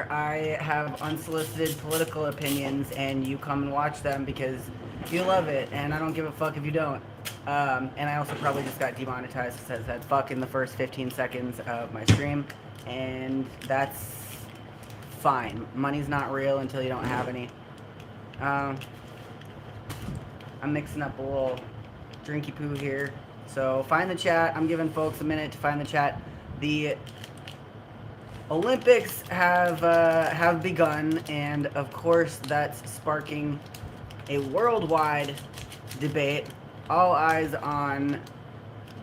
where I have unsolicited political opinions and you come and watch them because you love it, and I don't give a fuck if you don't. And I also probably just got demonetized because I said fuck in the first 15 seconds of my stream, and that's fine. Money's not real until you don't have any. Um, I'm mixing up a little drinky poo here. So find the chat. I'm giving folks a minute to find the chat. The Olympics have begun, and of course that's sparking a worldwide debate. All eyes on.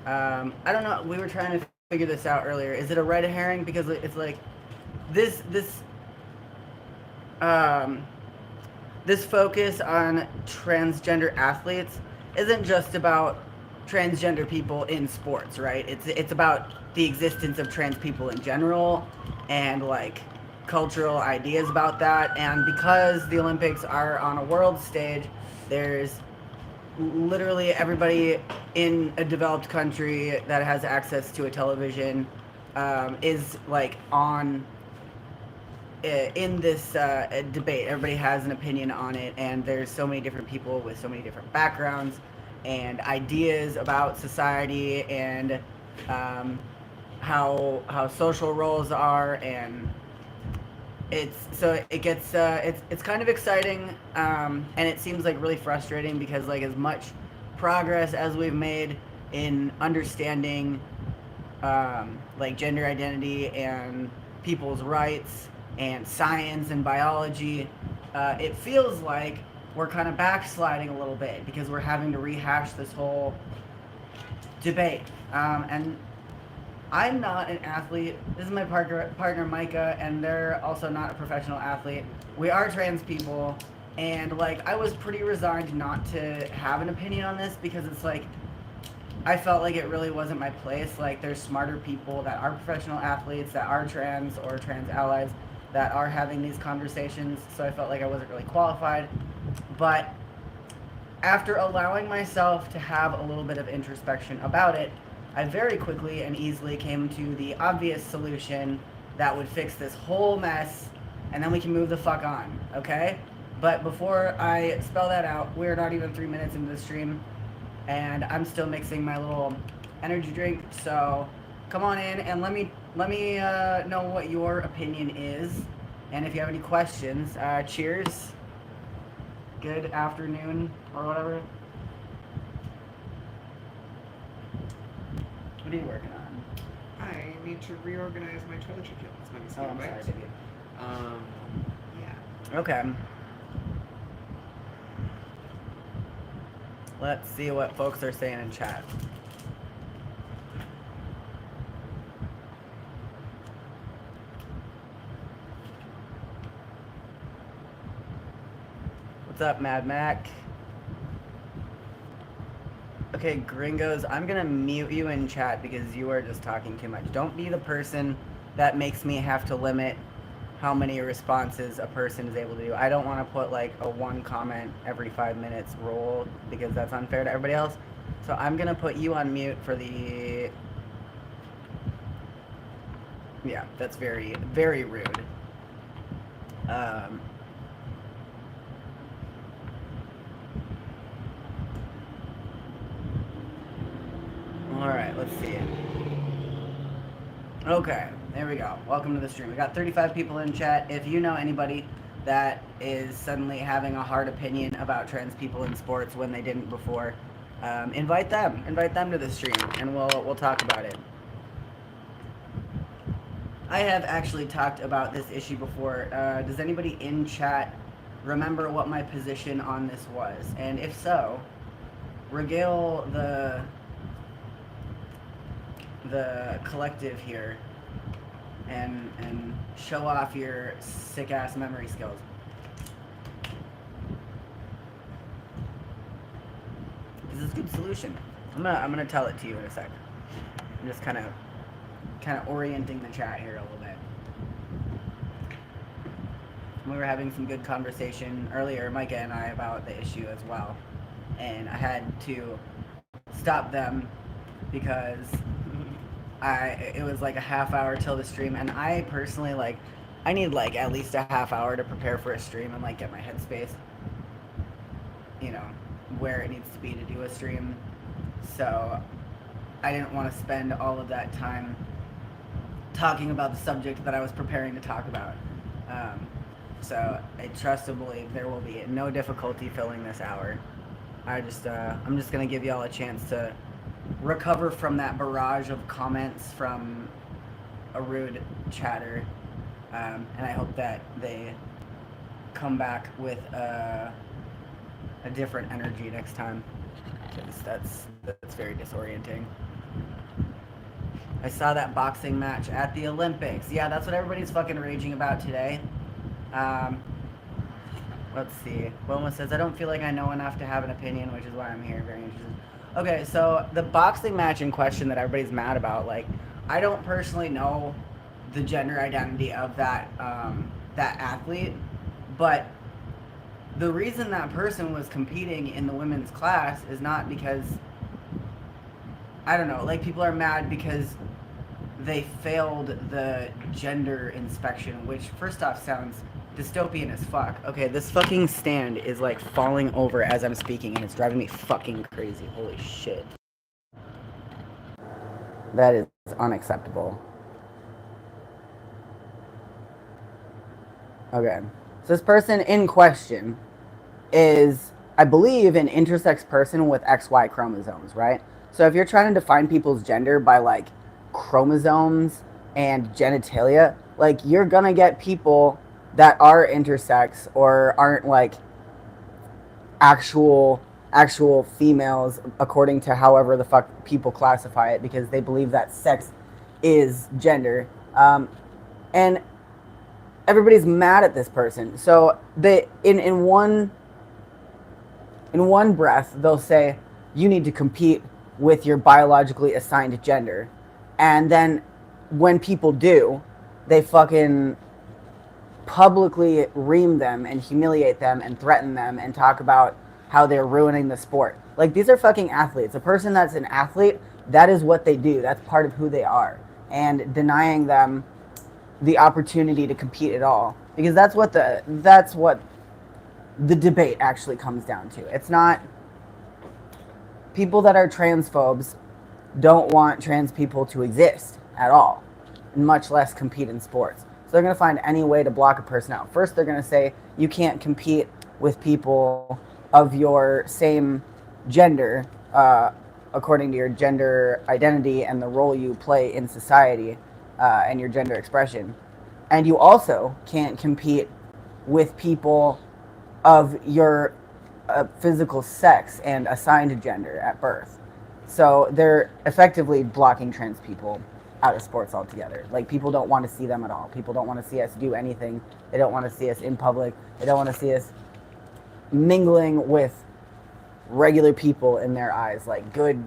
I don't know. We were trying to figure this out earlier. Is it a red herring? Because it's like this um, this focus on transgender athletes isn't just about transgender people in sports, right? It's about the existence of trans people in general and like cultural ideas about that. And because the Olympics are on a world stage, there's literally everybody in a developed country that has access to a television is like on in this debate. Everybody has an opinion on it, and there's so many different people with so many different backgrounds and ideas about society and how social roles are, and it gets it's kind of exciting, and it seems like really frustrating because like as much progress as we've made in understanding like gender identity and people's rights and science and biology, it feels like we're kind of backsliding a little bit because we're having to rehash this whole debate. And I'm not an athlete. This is my partner Micah, and they're also not a professional athlete. We are trans people, and like I was pretty resigned not to have an opinion on this because it's like I felt like it really wasn't my place. Like there's smarter people that are professional athletes that are trans or trans allies that are having these conversations, so I felt like I wasn't really qualified. But after allowing myself to have a little bit of introspection about it, I very quickly and easily came to the obvious solution that would fix this whole mess, and then we can move the fuck on, okay? But before I spell that out, we're not even 3 minutes into the stream, and I'm still mixing my little energy drink, so come on in and let me know what your opinion is, and if you have any questions, cheers, good afternoon, or whatever. What are you working on? I need to reorganize my toiletry kit. That's my mistake. Oh, I'm sorry, baby. Yeah. Okay. Let's see what folks are saying in chat. What's up, Mad Mac? Okay, gringos, I'm gonna mute you in chat because you are just talking too much. Don't be the person that makes me have to limit how many responses a person is able to do. I don't want to put like a one comment every 5 minutes rule because that's unfair to everybody else. So I'm gonna put you on mute for the... Yeah, that's very, very rude. Alright, let's see. Okay, there we go. Welcome to the stream. We got 35 people in chat. If you know anybody that is suddenly having a hard opinion about trans people in sports when they didn't before, invite them. Invite them to the stream, and we'll talk about it. I have actually talked about this issue before. Does anybody in chat remember what my position on this was? And if so, regale the collective here and show off your sick ass memory skills. This is a good solution. I'm gonna tell it to you in a sec. I'm just kind of orienting the chat here a little bit. We were having some good conversation earlier, Micah and I, about the issue as well, and I had to stop them because it was like a half hour till the stream, and I personally like I need like at least a half hour to prepare for a stream and like get my headspace, you know, where it needs to be to do a stream. So I didn't want to spend all of that time talking about the subject that I was preparing to talk about. Um, so I trust and believe there will be no difficulty filling this hour. I'm just gonna give y'all a chance to recover from that barrage of comments from a rude chatter, and I hope that they come back with a different energy next time, because that's very disorienting. I saw that boxing match at the Olympics. Yeah, that's what everybody's fucking raging about today. Um, let's see. Wilma says, I don't feel like I know enough to have an opinion, which is why I'm here. Very interested. Okay, so the boxing match in question that everybody's mad about, like, I don't personally know the gender identity of that athlete, but the reason that person was competing in the women's class is not because, I don't know, like, people are mad because they failed the gender inspection, which first off sounds dystopian as fuck. Okay, this fucking stand is like falling over as I'm speaking and it's driving me fucking crazy. Holy shit. That is unacceptable. Okay. So this person in question is, I believe, an intersex person with XY chromosomes, right? So if you're trying to define people's gender by like chromosomes and genitalia, like you're gonna get people that are intersex or aren't like actual females according to however the fuck people classify it, because they believe that sex is gender, and everybody's mad at this person. So they in one breath they'll say you need to compete with your biologically assigned gender, and then when people do, they fucking publicly ream them and humiliate them and threaten them and talk about how they're ruining the sport. Like, these are fucking athletes. A person that's an athlete, that is what they do. That's part of who they are. And denying them the opportunity to compete at all, because that's what the debate actually comes down to. It's not people that are transphobes don't want trans people to exist at all, and much less compete in sports. So they're going to find any way to block a person out. First, they're going to say you can't compete with people of your same gender, according to your gender identity and the role you play in society, and your gender expression. And you also can't compete with people of your physical sex and assigned gender at birth. So they're effectively blocking trans people out of sports altogether. Like, people don't want to see them at all. People don't want to see us do anything. They don't want to see us in public. They don't want to see us mingling with regular people in their eyes, like good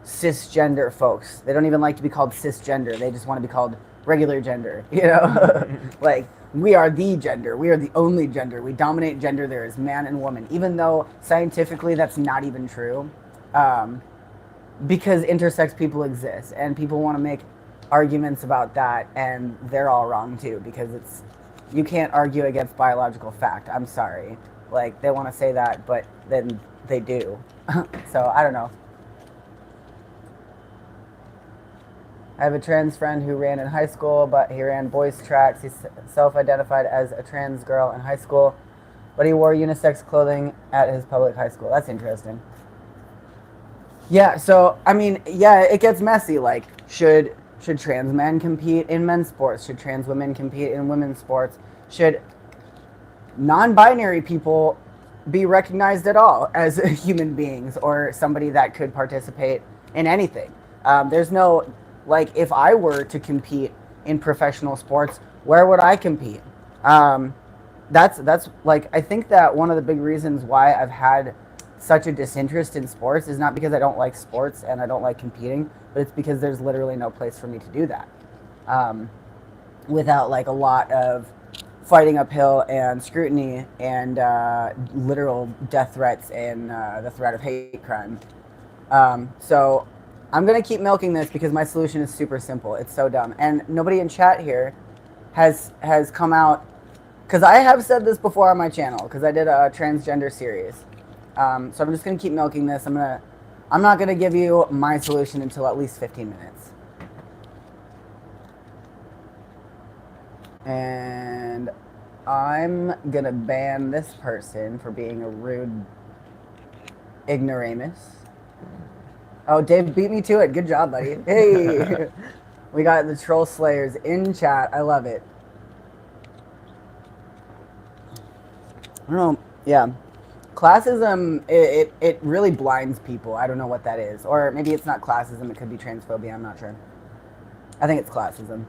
cisgender folks. They don't even like to be called cisgender. They just want to be called regular gender, you know? Like, we are the gender. We are the only gender. We dominate gender. There is man and woman, even though scientifically that's not even true. Because intersex people exist, and people want to make arguments about that, and they're all wrong too, because you can't argue against biological fact. I'm sorry. Like, they want to say that, but then they do. So, I don't know. I have a trans friend who ran in high school, but he ran boys tracks. He self-identified as a trans girl in high school, but he wore unisex clothing at his public high school. That's interesting. Yeah, so, I mean, yeah, it gets messy. Like, should trans men compete in men's sports? Should trans women compete in women's sports? Should non-binary people be recognized at all as human beings or somebody that could participate in anything? There's no, like, if I were to compete in professional sports, where would I compete? That's like, I think that one of the big reasons why I've had such a disinterest in sports is not because I don't like sports and I don't like competing, but it's because there's literally no place for me to do that, without like a lot of fighting uphill and scrutiny and literal death threats and the threat of hate crime. So I'm gonna keep milking this because my solution is super simple. It's so dumb, and nobody in chat here has come out, because I have said this before on my channel, because I did a transgender series. So I'm just gonna keep milking this. I'm not gonna give you my solution until at least 15 minutes. And I'm gonna ban this person for being a rude ignoramus. Oh, Dave beat me to it. Good job, buddy. Hey, we got the troll slayers in chat. I love it. I don't know. Yeah, classism. It really blinds people. I don't know what that is, or maybe it's not classism. It could be transphobia. I'm not sure. I think it's classism.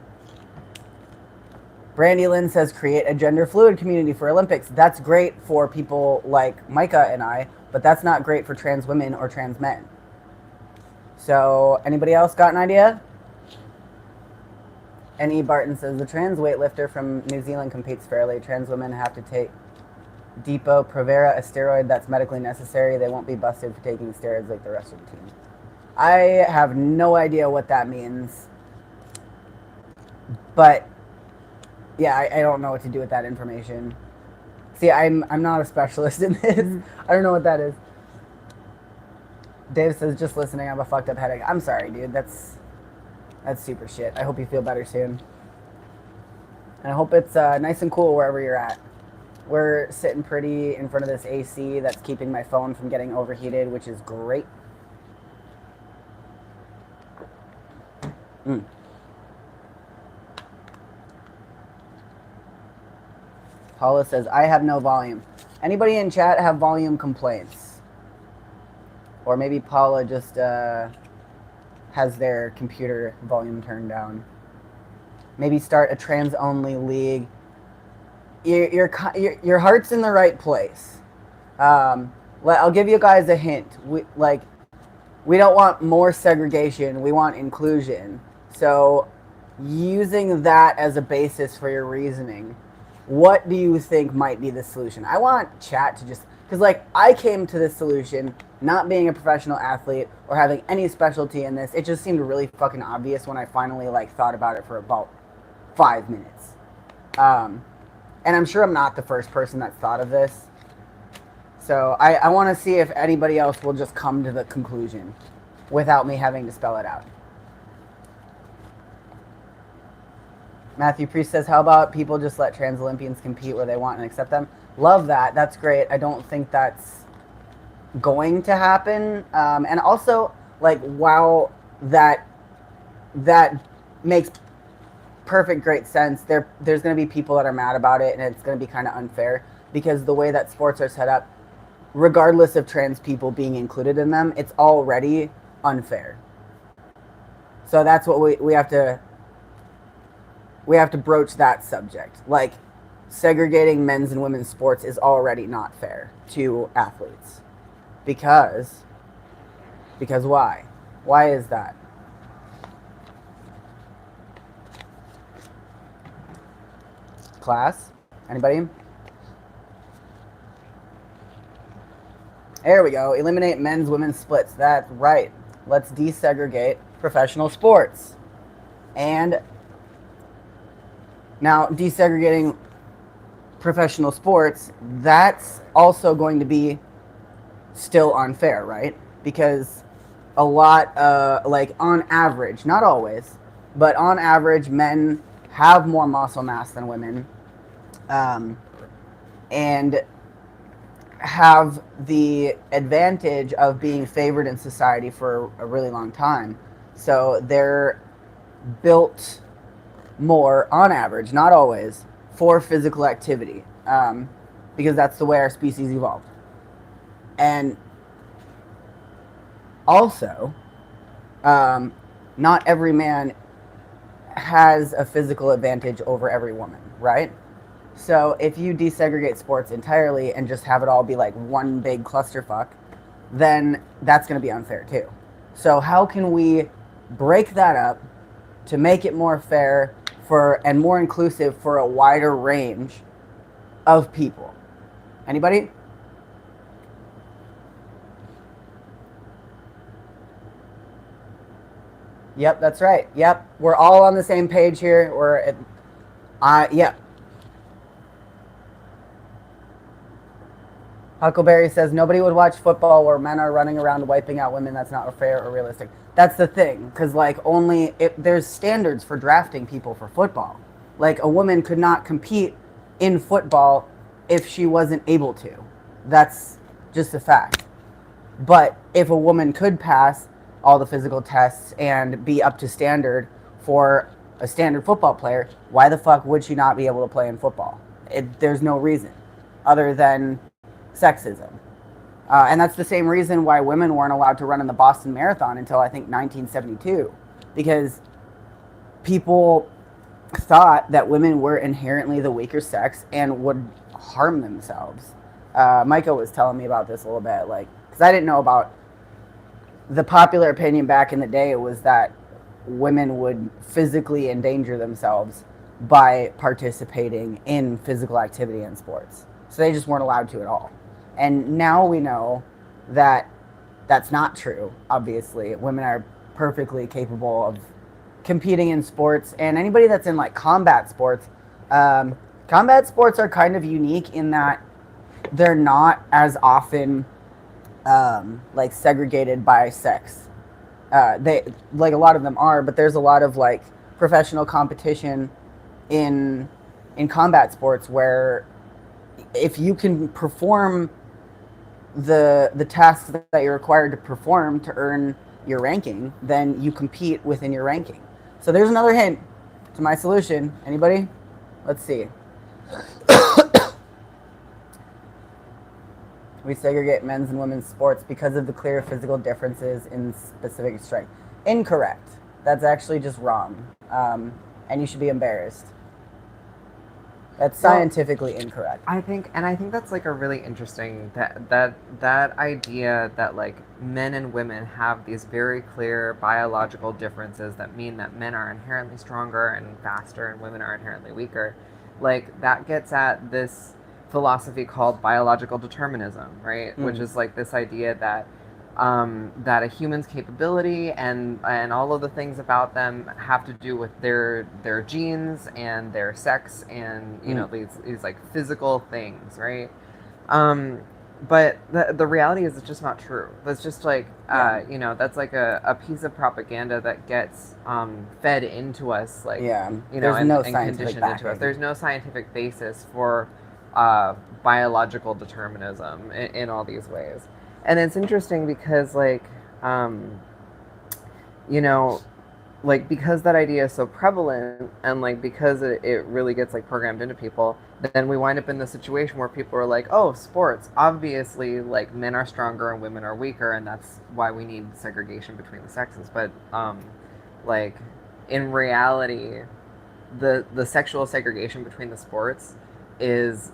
Brandy Lynn says create a gender fluid community for Olympics. That's great for people like Micah and I, but that's not great for trans women or trans men. So anybody else got an idea? N.E. Barton says the trans weightlifter from New Zealand competes fairly. Trans women have to take Depo-Provera, a steroid that's medically necessary. They won't be busted for taking steroids like the rest of the team. I have no idea what that means. But yeah, I don't know what to do with that information. See, I'm not a specialist in this. I don't know what that is. Dave says, just listening, I have a fucked up headache. I'm sorry, dude. That's super shit. I hope you feel better soon. And I hope it's nice and cool wherever you're at. We're sitting pretty in front of this AC that's keeping my phone from getting overheated, which is great. Paula says, I have no volume. Anybody in chat have volume complaints? Or maybe Paula just has their computer volume turned down. Maybe start a trans-only league. Your heart's in the right place. I'll give you guys a hint. We don't want more segregation. We want inclusion. So using that as a basis for your reasoning, what do you think might be the solution? I want chat to just, because like I came to this solution not being a professional athlete or having any specialty in this. It just seemed really fucking obvious when I finally like thought about it for about 5 minutes. And I'm sure I'm not the first person that's thought of this. So I want to see if anybody else will just come to the conclusion without me having to spell it out. Matthew Priest says, how about people just let trans Olympians compete where they want and accept them? Love that. That's great. I don't think that's going to happen. And also, like, while that makes perfect, great sense, there's going to be people that are mad about it, and it's going to be kind of unfair because the way that sports are set up, regardless of trans people being included in them, it's already unfair. So that's what we have to broach that subject. Like, segregating men's and women's sports is already not fair to athletes. Because why? Why is that? Class? Anybody? There we go. Eliminate men's, women's splits. That's right. Let's desegregate professional sports. And now, desegregating professional sports, that's also going to be still unfair, right? Because a lot, like on average, not always, but on average, men have more muscle mass than women, and have the advantage of being favored in society for a really long time. So they're built more, on average, not always, for physical activity, because that's the way our species evolved. And also, not every man has a physical advantage over every woman, right? So if you desegregate sports entirely and just have it all be like one big clusterfuck, then that's going to be unfair too. So how can we break that up to make it more fair and more inclusive for a wider range of people? Anybody? Yep, that's right. Yep, we're all on the same page here. Yeah. Huckleberry says nobody would watch football where men are running around wiping out women. That's not fair or realistic. That's the thing, because like only there's standards for drafting people for football. Like a woman could not compete in football if she wasn't able to. That's just a fact. But if a woman could pass all the physical tests and be up to standard for a standard football player, why the fuck would she not be able to play in football? There's no reason other than sexism. And that's the same reason why women weren't allowed to run in the Boston Marathon until I think 1972, because people thought that women were inherently the weaker sex and would harm themselves. Micah was telling me about this a little bit, like, because I didn't know about the popular opinion back in the day was that women would physically endanger themselves by participating in physical activity in sports. So they just weren't allowed to at all. And now we know that that's not true, obviously. Women are perfectly capable of competing in sports. And anybody that's in like combat sports are kind of unique in that they're not as often like segregated by sex. They like a lot of them are, but there's a lot of like professional competition in combat sports where if you can perform the tasks that you're required to perform to earn your ranking, then you compete within your ranking. So there's another hint to my solution. Anybody? Let's see. We segregate men's and women's sports because of the clear physical differences in specific strength. Incorrect. That's actually just wrong. And you should be embarrassed. That's scientifically incorrect. I think that's like a really interesting that idea that like men and women have these very clear biological differences that mean that men are inherently stronger and faster and women are inherently weaker. Like that gets at this philosophy called biological determinism, right? Which is like this idea that that a human's capability and all of the things about them have to do with their genes and their sex and you know these like physical things, right? But the reality is it's just not true. That's just like you know, that's like a piece of propaganda that gets fed into us, like you know, and conditioned into us. There's no scientific basis for biological determinism in all these ways. And it's interesting because, like, you know, like, because that idea is so prevalent and, like, because it really gets, like, programmed into people, then we wind up in the situation where people are like, oh, sports, obviously, like, men are stronger and women are weaker, and that's why we need segregation between the sexes. But, like, in reality, the sexual segregation between the sports is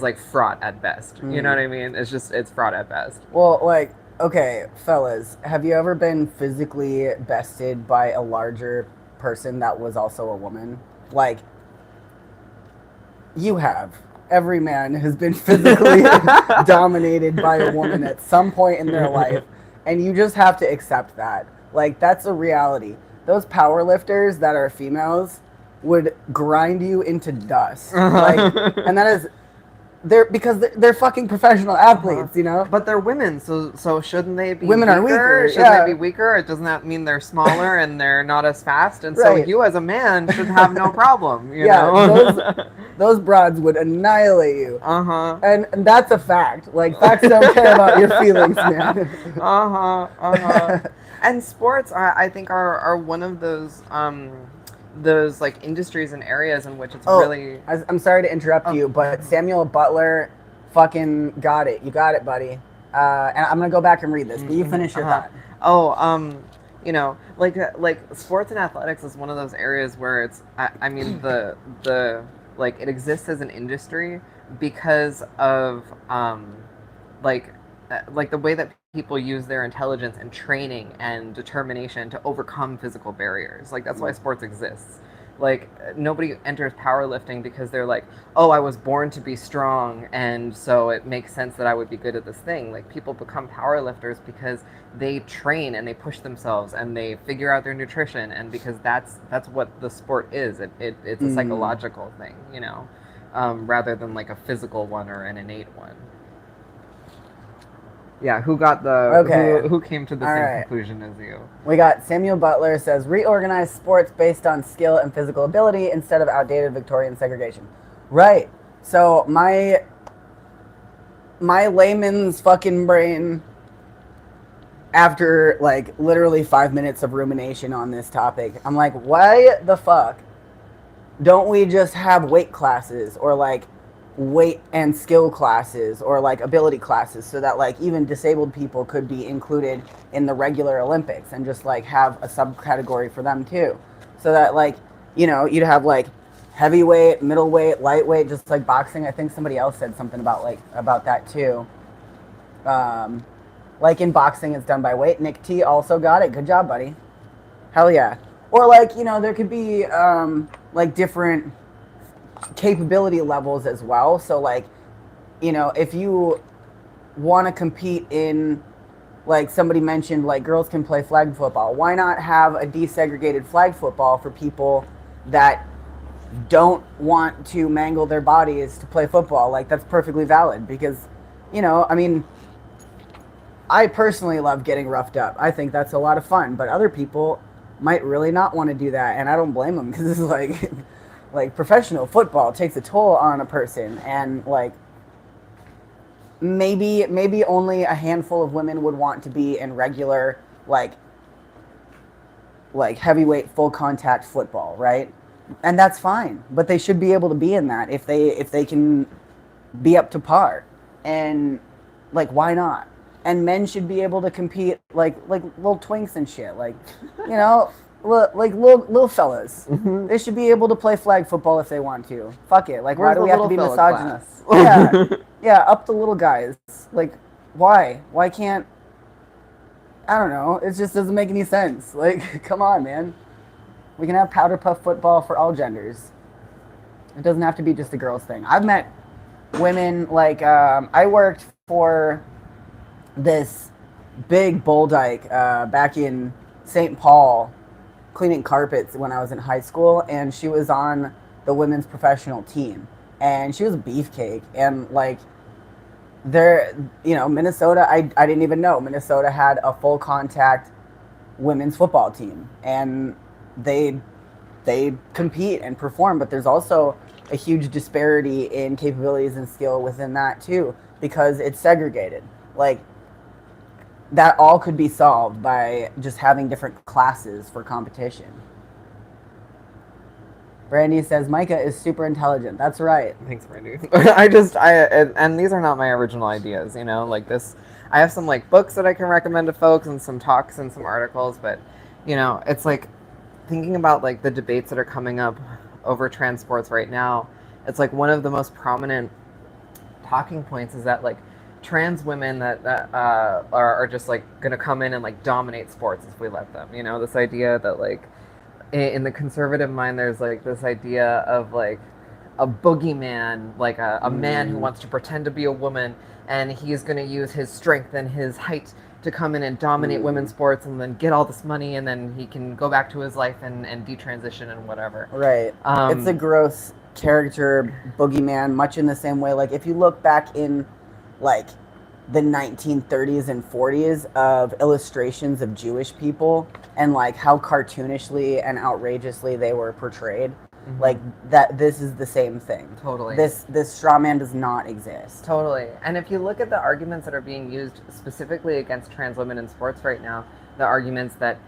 like fraught at best. You know what I mean? It's fraught at best. Well, like, okay, fellas, have you ever been physically bested by a larger person that was also a woman? Like, you have. Every man has been physically dominated by a woman at some point in their life, and you just have to accept that. Like, that's a reality. Those power lifters that are females would grind you into dust. Like, and that is because they're fucking professional athletes, you know? But they're women, so shouldn't they be women weaker? Are weaker. Shouldn't they be weaker? Doesn't that mean they're smaller and they're not as fast? And so you as a man should have no problem, you know? Those broads would annihilate you. And that's a fact. Like, facts don't care about your feelings, man. And sports, I think, are one of those like industries and areas in which it's really. I'm sorry to interrupt you, but Samuel Butler fucking got it. You got it, buddy. And I'm gonna go back and read this, but you finish your thought. You know, like sports and athletics is one of those areas where it's. I mean, the like it exists as an industry because of like the way that people use their intelligence and training and determination to overcome physical barriers. Like that's why sports exists. Like, nobody enters powerlifting because they're like, oh, I was born to be strong, and so it makes sense that I would be good at this thing. Like, people become powerlifters because they train and they push themselves and they figure out their nutrition, and because that's what the sport is. It's a psychological thing, you know, rather than like a physical one or an innate one. Yeah, who got the who came to the same conclusion as you? We got Samuel Butler says reorganize sports based on skill and physical ability instead of outdated Victorian segregation. Right. So my layman's fucking brain, after like literally 5 minutes of rumination on this topic, I'm like, why the fuck don't we just have weight classes or like weight and skill classes or like ability classes so that like even disabled people could be included in the regular Olympics and just like have a subcategory for them too, so that like, you know, you'd have like heavyweight, middleweight, lightweight, just like boxing. I think somebody else said something about that too. Like in boxing it's done by weight. Nick T also got it. Good job, buddy. Hell yeah. Or like, you know, there could be like different capability levels as well. So like, you know, if you want to compete in, like somebody mentioned, like girls can play flag football, why not have a desegregated flag football for people that don't want to mangle their bodies to play football? Like that's perfectly valid, because, you know, I mean, I personally love getting roughed up. I think that's a lot of fun, but other people might really not want to do that, and I don't blame them, because it's like like professional football takes a toll on a person, and like maybe only a handful of women would want to be in regular like heavyweight full contact football, right? And that's fine, but they should be able to be in that if they can be up to par. And like, why not? And men should be able to compete like little twinks and shit, like, you know, like little fellas. Mm-hmm. They should be able to play flag football if they want to. Fuck it. Like, Where's why do we have to be little misogynist? fella Yeah, yeah, up the little guys. Like, why? Why can't? I don't know. It just doesn't make any sense. Like, come on, man. We can have powder puff football for all genders. It doesn't have to be just a girls thing. I've met women, like, I worked for this big bull dyke back in St. Paul, cleaning carpets when I was in high school, and she was on the women's professional team, and she was a beefcake. And like, there, you know, Minnesota, I didn't even know Minnesota had a full contact women's football team, and they compete and perform, but there's also a huge disparity in capabilities and skill within that too, because it's segregated. Like, that all could be solved by just having different classes for competition. Brandy says Micah is super intelligent. That's right. Thanks, Brandy. And these are not my original ideas, you know, like this. I have some like books that I can recommend to folks and some talks and some articles, but, you know, it's like thinking about like the debates that are coming up over transports right now. It's like one of the most prominent talking points is that like trans women that are just like gonna come in and like dominate sports if we let them. You know, this idea that like in the conservative mind there's like this idea of like a boogeyman, like a man who wants to pretend to be a woman, and he's gonna use his strength and his height to come in and dominate women's sports and then get all this money, and then he can go back to his life and detransition and whatever. Right. It's a gross character boogeyman, much in the same way, like if you look back in like the 1930s and 40s of illustrations of Jewish people and like how cartoonishly and outrageously they were portrayed, like that, this is the same thing. Totally. This straw man does not exist. Totally. And if you look at the arguments that are being used specifically against trans women in sports right now, the arguments that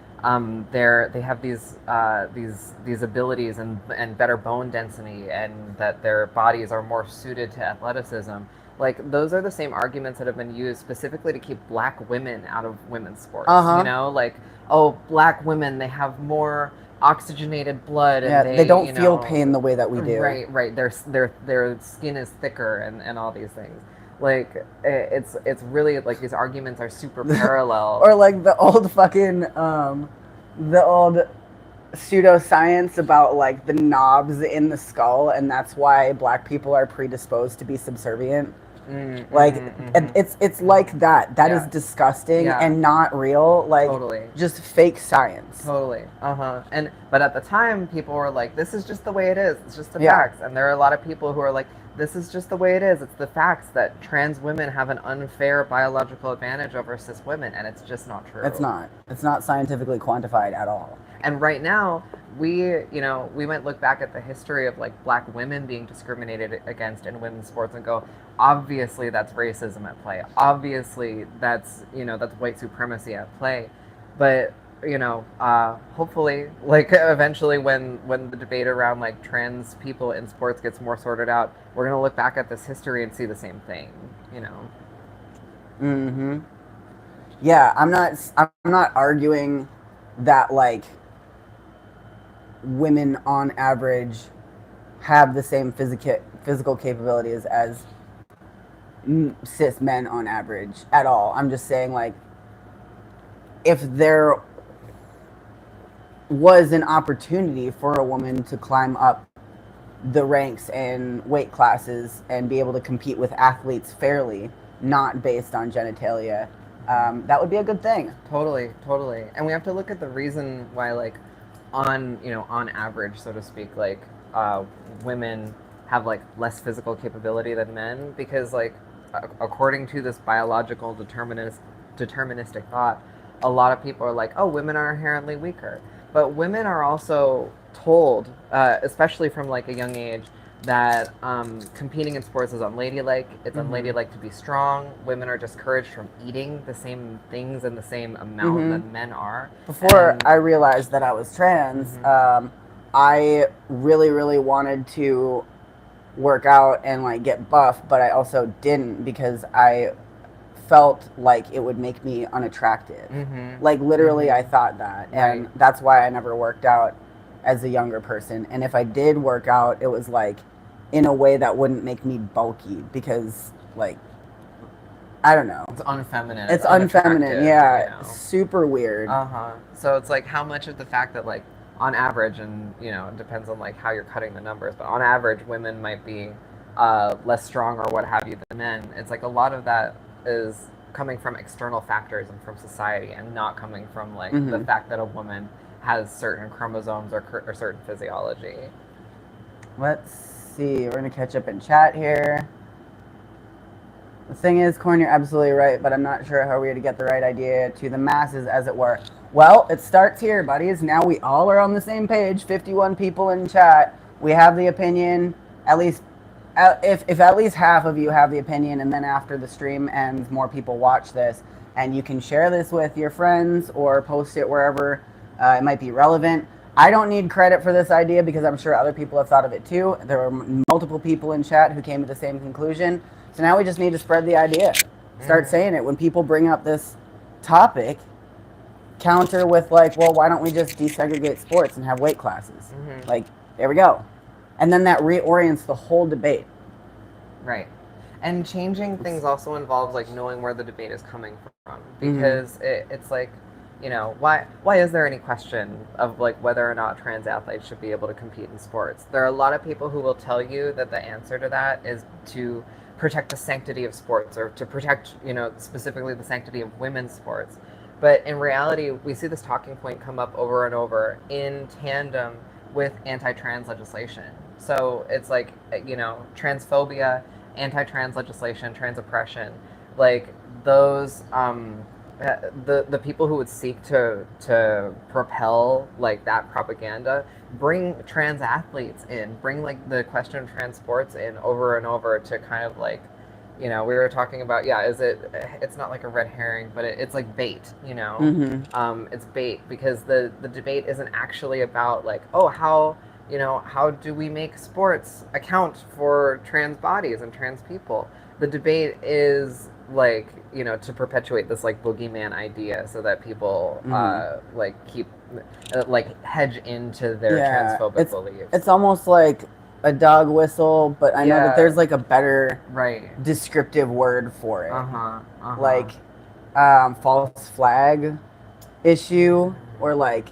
they have these abilities and better bone density, and that their bodies are more suited to athleticism. Like, those are the same arguments that have been used specifically to keep black women out of women's sports. You know, like, oh, black women, they have more oxygenated blood, and they don't feel pain the way that we do. Right. Their skin is thicker, and all these things. Like, it's really like these arguments are super parallel. Or like the old fucking the old pseudoscience about like the knobs in the skull, and that's why black people are predisposed to be subservient. Like it's like that. That is Yeah. disgusting Yeah. and not real. Like Totally. just fake science. Totally. And but at the time, people were like, "This is just the way it is. It's just the Yeah. facts." And there are a lot of people who are like, "This is just the way it is. It's the facts that trans women have an unfair biological advantage over cis women," and it's just not true. It's not. It's not scientifically quantified at all. And right now, we might look back at the history of like black women being discriminated against in women's sports and go, obviously that's racism at play. Obviously that's white supremacy at play. But hopefully, like eventually, when the debate around like trans people in sports gets more sorted out, we're gonna look back at this history and see the same thing. Mm-hmm. Yeah, I'm not arguing that like women on average have the same physical capabilities as cis men on average at all. I'm just saying like if there was an opportunity for a woman to climb up the ranks and weight classes and be able to compete with athletes fairly, not based on genitalia, that would be a good thing. Totally. And we have to look at the reason why, like, on average, so to speak, like, women have like less physical capability than men, because like according to this biological deterministic thought, a lot of people are like, oh, women are inherently weaker. But women are also told, especially from like a young age, that competing in sports is unladylike. It's unladylike to be strong. Women are discouraged from eating the same things in the same amount that men are. Before I realized that I was trans, I really, really wanted to work out and like get buff, but I also didn't because I felt like it would make me unattractive. Like literally I thought that, and that's why I never worked out as a younger person. And if I did work out, it was like in a way that wouldn't make me bulky, because like I don't know, it's unfeminine. It's unfeminine, yeah, super weird. So it's like how much of the fact that like on average, and it depends on like how you're cutting the numbers, but on average women might be less strong or what have you than men. It's like a lot of that is coming from external factors and from society, and not coming from like the fact that a woman has certain chromosomes or certain physiology. Let's see, we're gonna catch up in chat here. The thing is, Corn, you're absolutely right, but I'm not sure how we're to get the right idea to the masses, as it were. Well, it starts here, buddies. Now we all are on the same page. 51 people in chat. We have the opinion. At least, if at least half of you have the opinion, and then after the stream ends, more people watch this, and you can share this with your friends or post it wherever it might be relevant. I don't need credit for this idea because I'm sure other people have thought of it too. There were multiple people in chat who came to the same conclusion. So now we just need to spread the idea. Start saying it. When people bring up this topic, counter with like, well, why don't we just desegregate sports and have weight classes? Like, there we go. And then that reorients the whole debate. Right. And changing things also involves like knowing where the debate is coming from, because it's like, why is there any question of like whether or not trans athletes should be able to compete in sports? There are a lot of people who will tell you that the answer to that is to protect the sanctity of sports, or to protect, specifically the sanctity of women's sports. But in reality, we see this talking point come up over and over in tandem with anti-trans legislation. So it's like, transphobia, anti-trans legislation, trans oppression, like those, the people who would seek to propel like that propaganda bring trans athletes in, bring like the question of trans sports in over and over to kind of like, we were talking about, it's not like a red herring, but it's like bait, it's bait, because the debate isn't actually about like, oh, how do we make sports account for trans bodies and trans people? The debate is like, to perpetuate this like boogeyman idea so that people like keep like hedge into their transphobic beliefs. It's almost like a dog whistle, but I know that there's like a better descriptive word for it. Like false flag issue, or like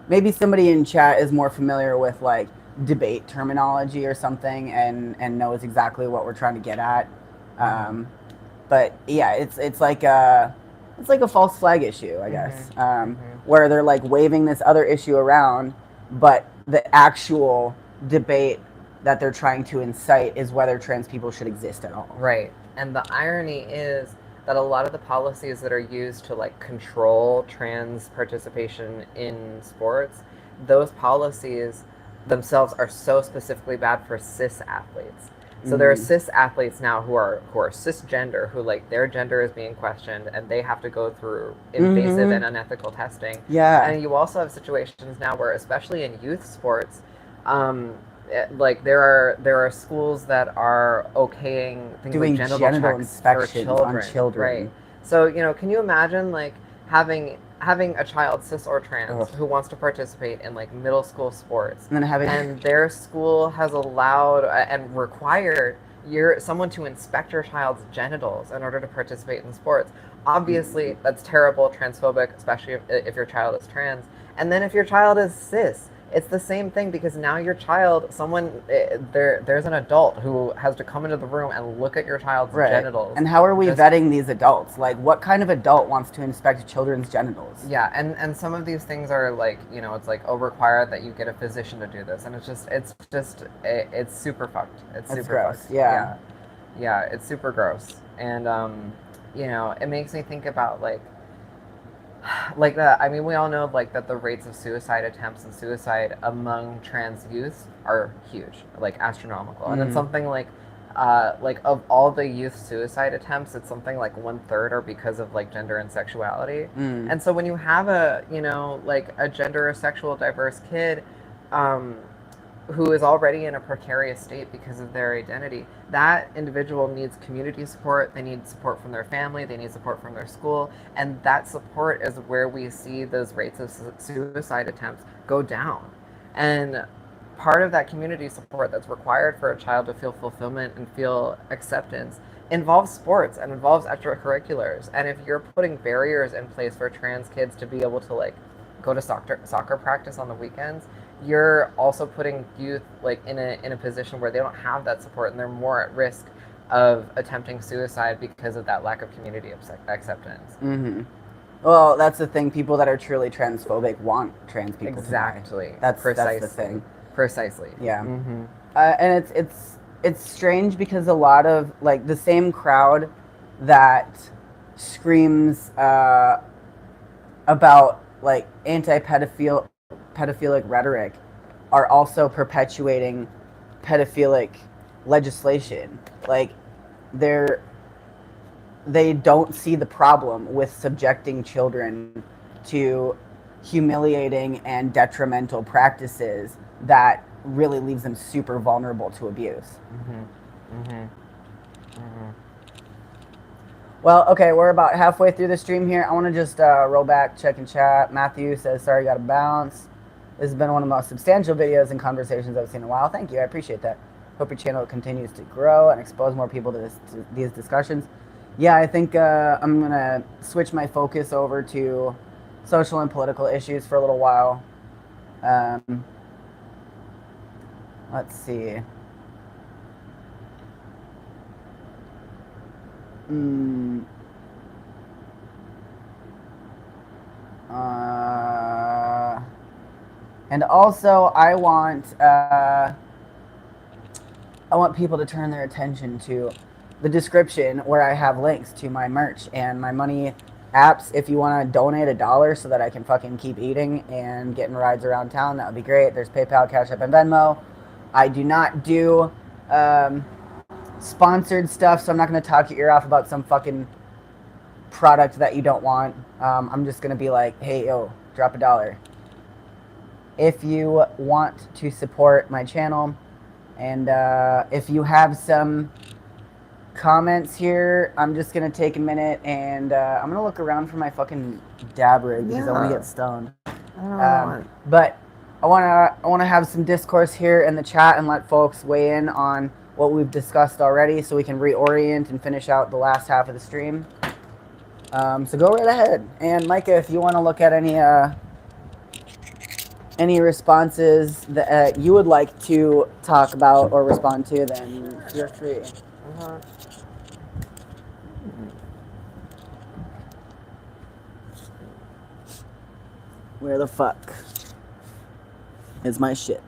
maybe somebody in chat is more familiar with like debate terminology or something and knows exactly what we're trying to get at. But yeah, it's like a false flag issue, I guess, where they're like waving this other issue around, but the actual debate that they're trying to incite is whether trans people should exist at all. Right. And the irony is that a lot of the policies that are used to like control trans participation in sports, those policies themselves are so specifically bad for cis athletes. So there are cis athletes now who are cisgender, who like their gender is being questioned, and they have to go through invasive and unethical testing. Yeah. And you also have situations now where, especially in youth sports, like there are schools that are okaying things Doing like genital checks inspections for children, on children. right? So can you imagine like having a child, cis or trans, who wants to participate in like middle school sports, And then having and their school has allowed and required someone to inspect your child's genitals in order to participate in sports. Obviously, that's terrible, transphobic, especially if your child is trans. And then if your child is cis, it's the same thing, because now your child, there's an adult who has to come into the room and look at your child's genitals. And how are we vetting these adults? Like, what kind of adult wants to inspect children's genitals? Yeah, and some of these things are like, it's like, required that you get a physician to do this, and it's super fucked. It's super gross. fucked. Yeah. Yeah, it's super gross. And it makes me think about like that. I mean, we all know like that the rates of suicide attempts and suicide among trans youth are huge, like astronomical. And it's something like of all the youth suicide attempts, it's something like 1/3 are because of like gender and sexuality. And so when you have a like a gender or sexual diverse kid who is already in a precarious state because of their identity, that individual needs community support, they need support from their family, they need support from their school, and that support is where we see those rates of suicide attempts go down. And part of that community support that's required for a child to feel fulfillment and feel acceptance involves sports and involves extracurriculars. And if you're putting barriers in place for trans kids to be able to like go to soccer practice on the weekends, you're also putting youth like in a position where they don't have that support, and they're more at risk of attempting suicide because of that lack of community acceptance. Well, that's the thing. People that are truly transphobic want trans people exactly. to die. That's the thing. Precisely. Yeah. And it's strange because a lot of like the same crowd that screams about like pedophilic rhetoric are also perpetuating pedophilic legislation. Like they don't see the problem with subjecting children to humiliating and detrimental practices that really leaves them super vulnerable to abuse. Well, okay, we're about halfway through the stream here. I want to just roll back, check and chat. Matthew says, sorry, got to bounce. This has been one of the most substantial videos and conversations I've seen in a while. Thank you, I appreciate that. Hope your channel continues to grow and expose more people to these discussions. Yeah, I think I'm going to switch my focus over to social and political issues for a little while. Let's see. And also, I want people to turn their attention to the description where I have links to my merch and my money apps. If you want to donate $1 so that I can fucking keep eating and getting rides around town, that would be great. There's PayPal, Cashapp, and Venmo. I do not do sponsored stuff, so I'm not going to talk your ear off about some fucking product that you don't want. I'm just going to be like, hey, yo, drop $1. If you want to support my channel, and if you have some comments here, I'm just going to take a minute, and I'm going to look around for my fucking dab rig because I want to get stoned. But I want to have some discourse here in the chat and let folks weigh in on what we've discussed already so we can reorient and finish out the last half of the stream. So go right ahead. And Micah, if you want to look at any any responses that you would like to talk about or respond to, then feel free. Uh-huh. Where the fuck is my shit?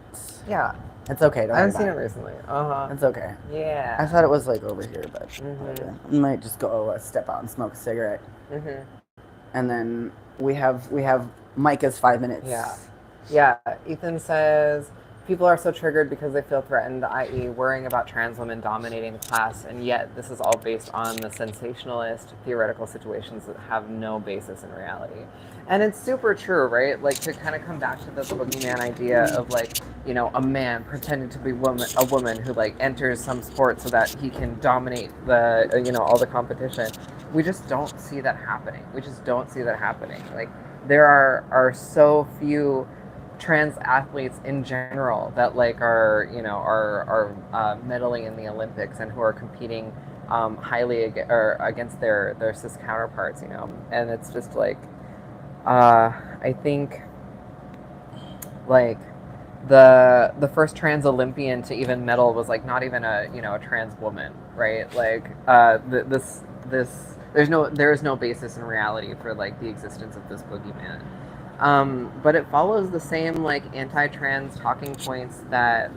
Yeah, It's okay. Don't I worry haven't seen it about it. recently. Uh-huh. It's okay. Yeah. I thought it was like over here, but Mhm. I might just go step out and smoke a cigarette, Mhm. and then we have Micah's 5 minutes. Yeah. Yeah. Ethan says people are so triggered because they feel threatened, i.e., worrying about trans women dominating the class, and yet this is all based on the sensationalist theoretical situations that have no basis in reality. And it's super true, right? Like to kind of come back to this boogeyman idea of like, you know, a man pretending to be a woman who like enters some sport so that he can dominate the you know all the competition. We just don't see that happening. We just don't see that happening. Like there are so few trans athletes in general that like are you know are medaling in the Olympics and who are competing highly against their cis counterparts, you know, and it's just like I think like the first trans Olympian to even medal was like not even a you know a trans woman, right? Like this there is no basis in reality for like the existence of this boogeyman. But it follows the same like anti-trans talking points that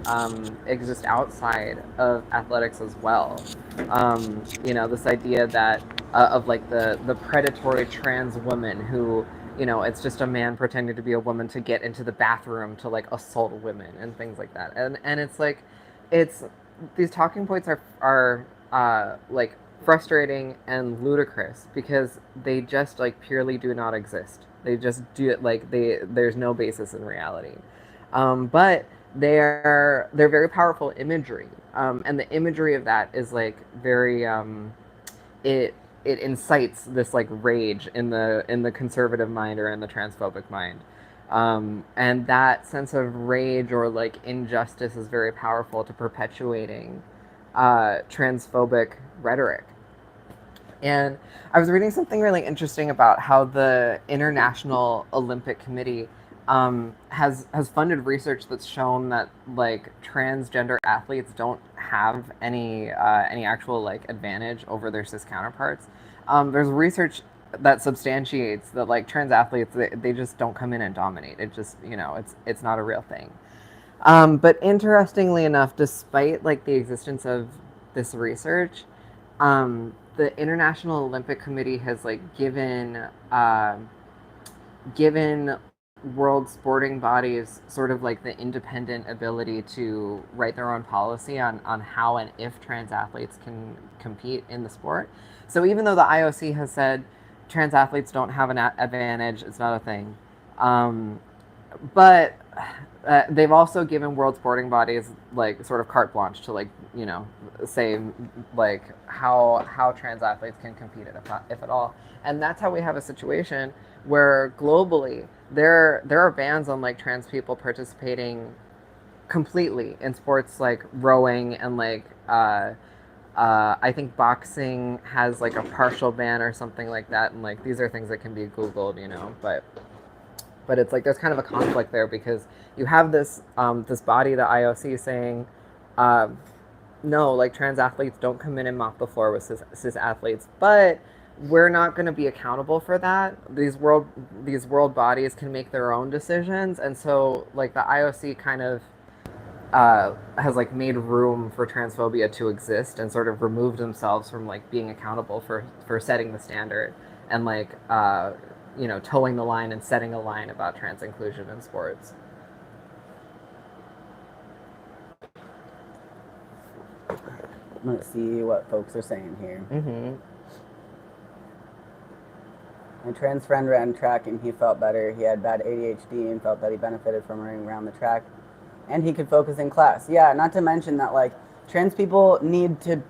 exist outside of athletics as well. You know, this idea that of like the predatory trans woman who you know it's just a man pretending to be a woman to get into the bathroom to like assault women and things like that. And it's like it's these talking points are like frustrating and ludicrous because they just like purely do not exist. They just do it like there's no basis in reality. But they're very powerful imagery, and the imagery of that is like very it it incites this like rage in the conservative mind or in the transphobic mind. And that sense of rage or like injustice is very powerful to perpetuating transphobic rhetoric. And I was reading something really interesting about how the International Olympic Committee has funded research that's shown that like transgender athletes don't have any actual like advantage over their cis counterparts. There's research that substantiates that like trans athletes they just don't come in and dominate. It just you know it's not a real thing. But interestingly enough, despite like the existence of this research, the International Olympic Committee has like given world sporting bodies sort of like the independent ability to write their own policy on how and if trans athletes can compete in the sport. So even though the IOC has said trans athletes don't have an advantage, it's not a thing. But they've also given world sporting bodies like sort of carte blanche to like you know say like how trans athletes can compete if at all, and that's how we have a situation where globally there are bans on like trans people participating completely in sports like rowing and like I think boxing has like a partial ban or something like that, and like these are things that can be Googled, you know, but it's like there's kind of a conflict there because you have this body, the IOC, saying, uh, no, like trans athletes don't come in and mop the floor with cis athletes, but we're not going to be accountable for that. These world bodies can make their own decisions, and so like the IOC kind of has like made room for transphobia to exist and sort of removed themselves from like being accountable for setting the standard and like you know towing the line and setting a line about trans inclusion in sports. Let's see what folks are saying here. Mm-hmm. My trans friend ran track and he felt better. He had bad ADHD and felt that he benefited from running around the track and he could focus in class. Yeah, not to mention that like trans people need to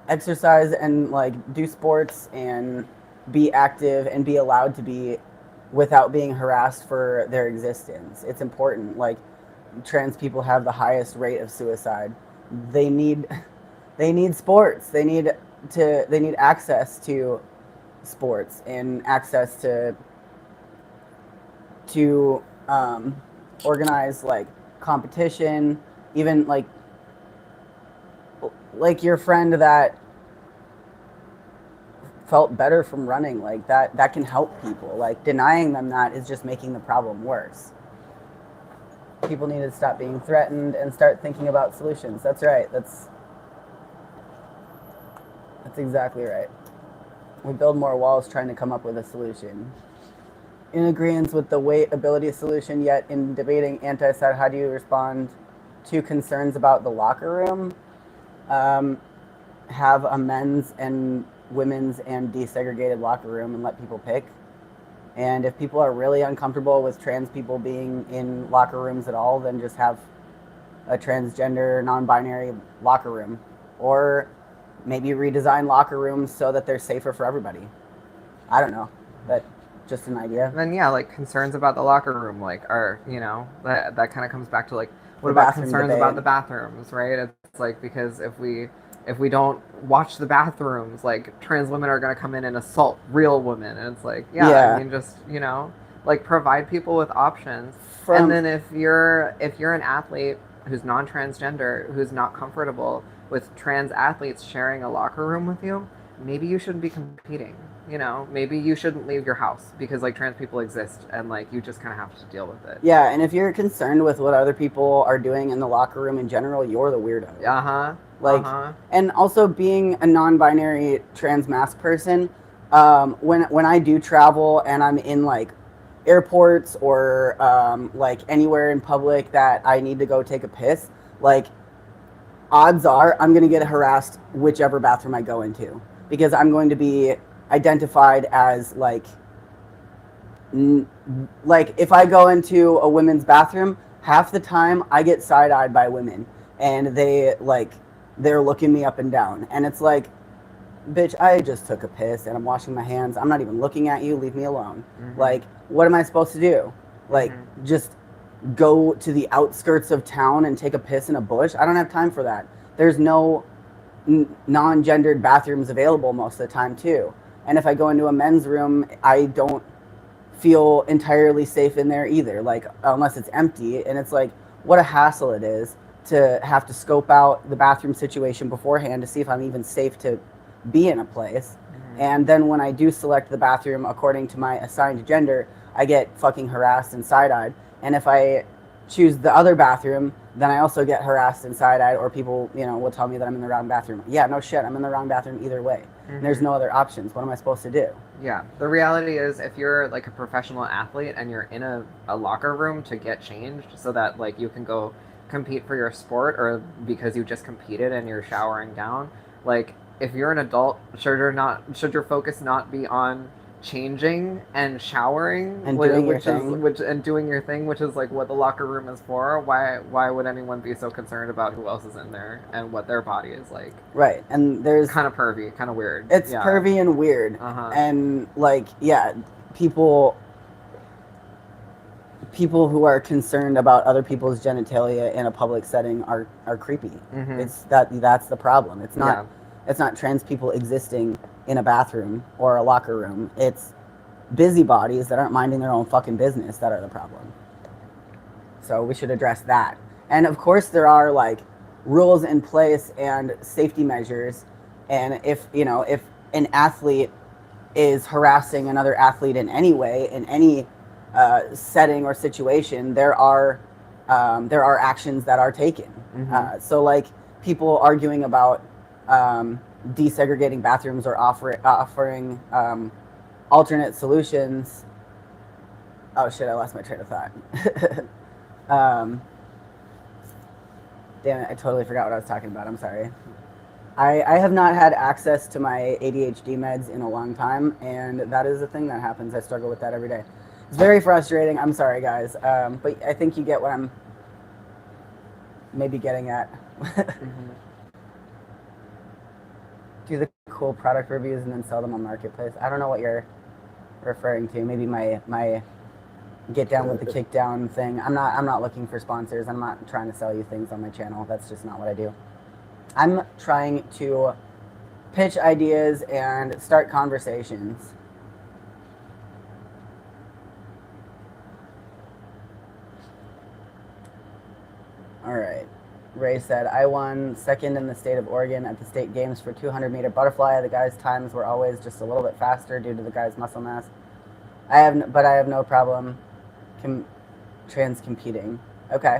exercise and like do sports and be active and be allowed to be without being harassed for their existence. It's important. Like trans people have the highest rate of suicide. They need sports. They need access to sports and access to organize like competition, even like your friend that felt better from running, like that can help people. Like denying them that is just making the problem worse. People need to stop being threatened and start thinking about solutions. That's right. That's exactly right. We build more walls trying to come up with a solution. In agreement with the weight ability solution, yet in debating anti-side, how do you respond to concerns about the locker room? Have a men's and women's and desegregated locker room and let people pick. And if people are really uncomfortable with trans people being in locker rooms at all, then just have a transgender, non-binary locker room. Or maybe redesign locker rooms so that they're safer for everybody. I don't know. That's just an idea. Then yeah, like concerns about the locker room, like are that kind of comes back to like what about concerns about the bathrooms, right? It's like because if we don't watch the bathrooms, like trans women are gonna come in and assault real women, and it's like I mean just like provide people with options. And then if you're an athlete who's non-transgender, who's not comfortable with trans athletes sharing a locker room with you, maybe you shouldn't be competing. Maybe you shouldn't leave your house because like trans people exist and like you just kind of have to deal with it. Yeah, and if you're concerned with what other people are doing in the locker room in general, you're the weirdo. And also being a non-binary trans mask person, when I do travel and I'm in like airports or like anywhere in public that I need to go take a piss, like odds are I'm going to get harassed whichever bathroom I go into, because I'm going to be identified as like if I go into a women's bathroom, half the time I get side-eyed by women and they're looking me up and down, and it's like, bitch, I just took a piss and I'm washing my hands. I'm not even looking at you. Leave me alone. Like, what am I supposed to do? Like, just go to the outskirts of town and take a piss in a bush? I don't have time for that. There's no non-gendered bathrooms available most of the time too. And if I go into a men's room, I don't feel entirely safe in there either, like unless it's empty. And it's like, what a hassle it is to have to scope out the bathroom situation beforehand to see if I'm even safe to be in a place. And then when I do select the bathroom according to my assigned gender, I get fucking harassed and side-eyed. And if I choose the other bathroom, then I also get harassed and side-eyed, or people, will tell me that I'm in the wrong bathroom. Yeah, no shit, I'm in the wrong bathroom either way. There's no other options. What am I supposed to do? Yeah, the reality is if you're like a professional athlete and you're in a locker room to get changed so that like you can go compete for your sport, or because you just competed and you're showering down, like if you're an adult, should your focus not be on changing and showering and doing your thing, which is like what the locker room is for? Why would anyone be so concerned about who else is in there and what their body is like? Right. And there's kind of pervy, kind of weird. It's pervy and weird. And like, people who are concerned about other people's genitalia in a public setting are creepy. It's that's the problem. It's not trans people existing in a bathroom or a locker room. It's busybodies that aren't minding their own fucking business that are the problem. So we should address that. And of course there are like rules in place and safety measures. And if an athlete is harassing another athlete in any way, in any setting or situation, there are actions that are taken. So like people arguing about desegregating bathrooms or offering alternate solutions. Oh shit, I lost my train of thought. Damn it, I totally forgot what I was talking about. I'm sorry. I have not had access to my ADHD meds in a long time, and that is a thing that happens. I struggle with that every day. It's very frustrating. I'm sorry, guys. But I think you get what I'm maybe getting at. Do the cool product reviews and then sell them on Marketplace. I don't know what you're referring to. Maybe my get down with the kick down thing. I'm not looking for sponsors. I'm not trying to sell you things on my channel. That's just not what I do. I'm trying to pitch ideas and start conversations. All right. Ray said, I won second in the state of Oregon at the state games for 200-meter butterfly. The guys' times were always just a little bit faster due to the guys' muscle mass. But I have no problem trans competing. Okay.